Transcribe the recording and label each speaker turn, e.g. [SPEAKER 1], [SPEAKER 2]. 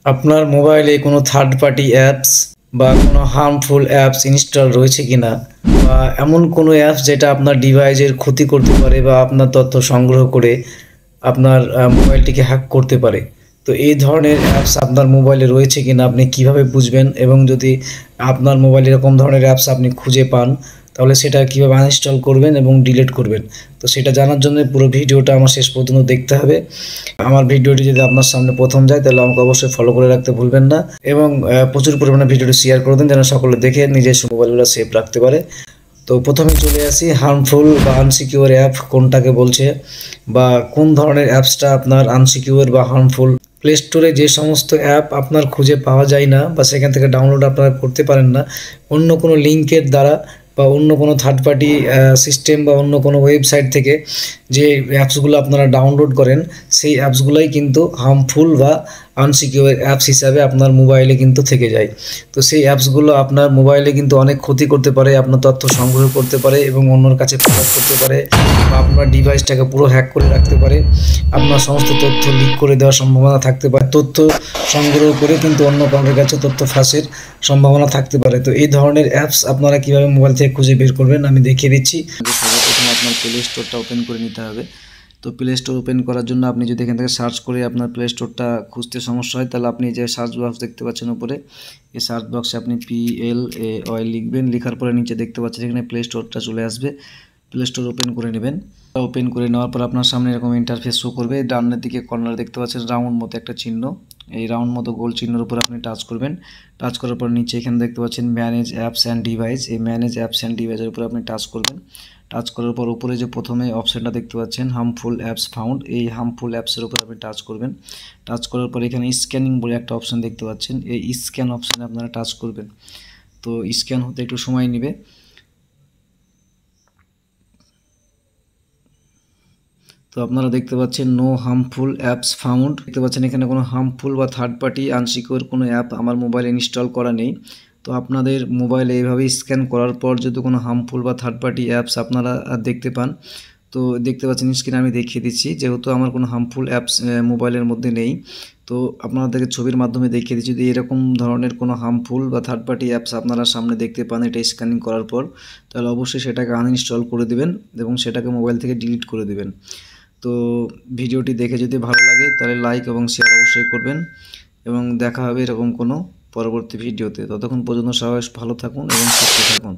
[SPEAKER 1] আপনার মোবাইলে কোনো থার্ড পার্টি অ্যাপস বা কোনো হার্মফুল অ্যাপস ইনস্টল রয়েছে কিনা, বা এমন কোনো অ্যাপস যেটা আপনার ডিভাইসের ক্ষতি করতে পারে বা আপনার তথ্য সংগ্রহ করে আপনার মোবাইলটিকে হ্যাক করতে পারে। তো এই ধরনের অ্যাপস আপনার মোবাইলে রয়েছে কিনা আপনি কিভাবে বুঝবেন, এবং যদি আপনার মোবাইলে এরকম ধরনের অ্যাপস আপনি খুঁজে পান তাহলে সেটা কীভাবে আনইনস্টল করবেন এবং ডিলিট করবেন। তো সেটা জানার জন্য পুরো ভিডিওটা আমার শেষ পর্যন্ত দেখতে হবে। আমার ভিডিওটি যদি আপনার সামনে প্রথম যায় তাহলে আমাকে অবশ্যই ফলো করে রাখতে ভুলবেন না, এবং প্রচুর পরিমাণে ভিডিওটি শেয়ার করে দেন যেন সকলে দেখে নিজের মোবাইলগুলো সেভ রাখতে পারে। তো প্রথমে চলে আসি, হার্মফুল বা আনসিকিউর অ্যাপ কোনটাকে বলছে, বা কোন ধরনের অ্যাপসটা আপনার আনসিকিউর বা হার্মফুল। প্লে স্টোরে যে সমস্ত অ্যাপ আপনার খুঁজে পাওয়া যায় না বা সেখান থেকে ডাউনলোড আপনারা করতে পারেন না, অন্য কোনো লিঙ্কের দ্বারা বা অন্য কোনো থার্ড পার্টি সিস্টেম বা অন্য কোনো ওয়েবসাইট থেকে যে অ্যাপসগুলো আপনারা ডাউনলোড করেন, সেই অ্যাপসগুলোই কিন্তু হার্মফুল বা আনসিকিউর অ্যাপস হিসাবে আপনার মোবাইলে কিন্তু থেকে যায়। তো সেই অ্যাপসগুলো আপনার মোবাইলে কিন্তু অনেক ক্ষতি করতে পারে, আপনার তথ্য সংগ্রহ করতে পারে এবং অন্যর কাছে প্রকাশ করতে পারে, বা আপনার ডিভাইসটাকে পুরো হ্যাক করে রাখতে পারে। আপনার সমস্ত তথ্য লিক করে দেওয়ার সম্ভাবনা থাকতে পারে, তথ্য সংগ্রহ করে কিন্তু অন্য কারোর কাছে তথ্য ফাঁসের সম্ভাবনা থাকতে পারে। তো এই ধরনের অ্যাপস আপনারা কীভাবে মোবাইল থেকে খুঁজে বের করবেন আমি দেখিয়ে দিচ্ছি। সর্বপ্রথম আপনার প্লে স্টোরটা ওপেন করে নিতে হবে। তো প্লে স্টোর ওপেন করার জন্য আপনি যদি এখান থেকে সার্চ করে আপনার প্লে স্টোরটা খুঁজতে সমস্যা হয়, তাহলে আপনি যে সার্চ বক্স দেখতে পাচ্ছেন উপরে, এই সার্চ বক্সে আপনি PLAOY লিখবেন। লেখার পরে নিচে দেখতে পাচ্ছেন এখানে প্লে স্টোরটা চলে আসবে। প্লে স্টোর ওপেন করে নেবেন। ওপেন করে নেওয়ার পর আপনার সামনে এরকম ইন্টারফেস শো করবে। ডানের দিকে কর্নারে দেখতে পাচ্ছেন রাউন্ড মতো একটা চিহ্ন, এই রাউন্ড মতো গোল চিহ্নের উপর আপনি টাচ করবেন। টাচ করার পর নিচে এখানে দেখতে পাচ্ছেন ম্যানেজ অ্যাপস অ্যান্ড ডিভাইস, এই ম্যানেজ অ্যাপস অ্যান্ড ডিভাইসের উপর আপনি টাচ করবেন। টাচ করার পর উপরে যে প্রথমে অপশানটা দেখতে পাচ্ছেন হার্মফুল অ্যাপস ফাউন্ড, এই হার্মফুল অ্যাপসের উপর আপনি টাচ করবেন। টাচ করার পর এখানে স্ক্যানিং বলে একটা অপশান দেখতে পাচ্ছেন, এই স্ক্যান অপশানে আপনারা টাচ করবেন। তো স্ক্যান হতে একটু সময় নেবে। তো আপনারা দেখতে পাচ্ছেন নো হার্মফুল অ্যাপস ফাউন্ড, দেখতে পাচ্ছেন এখানে কোনো হার্মফুল বা থার্ড পার্টি আনসিকিউর কোনো অ্যাপ আমার মোবাইলে ইনস্টল করা নেই। তো আপনাদের মোবাইলে এইভাবে স্ক্যান করার পর যদি কোনো হার্মফুল বা থার্ড পার্টি অ্যাপস আপনারা দেখতে পান, তো দেখতে পাচ্ছেন স্ক্রিনে আমি দেখিয়ে দিচ্ছি, যেহেতু আমার কোনো হার্মফুল অ্যাপস মোবাইলের মধ্যে নেই, তো আপনাদেরকে ছবির মাধ্যমে দেখিয়ে দিচ্ছি। যদি এরকম ধরনের কোনো হার্মফুল বা থার্ড পার্টি অ্যাপস আপনারা সামনে দেখতে পান এটা স্ক্যানিং করার পর, তাহলে অবশ্যই সেটাকে আনইনস্টল করে দেবেন এবং সেটাকে মোবাইল থেকে ডিলিট করে দেবেন। তো ভিডিওটি দেখে যদি ভালো লাগে তাহলে লাইক এবং শেয়ার অবশ্যই করবেন, এবং দেখা হবে এরকম কোনো পরবর্তী ভিডিওতে। ততক্ষণ পর্যন্ত সবাই ভালো থাকুন এবং সুস্থ থাকুন।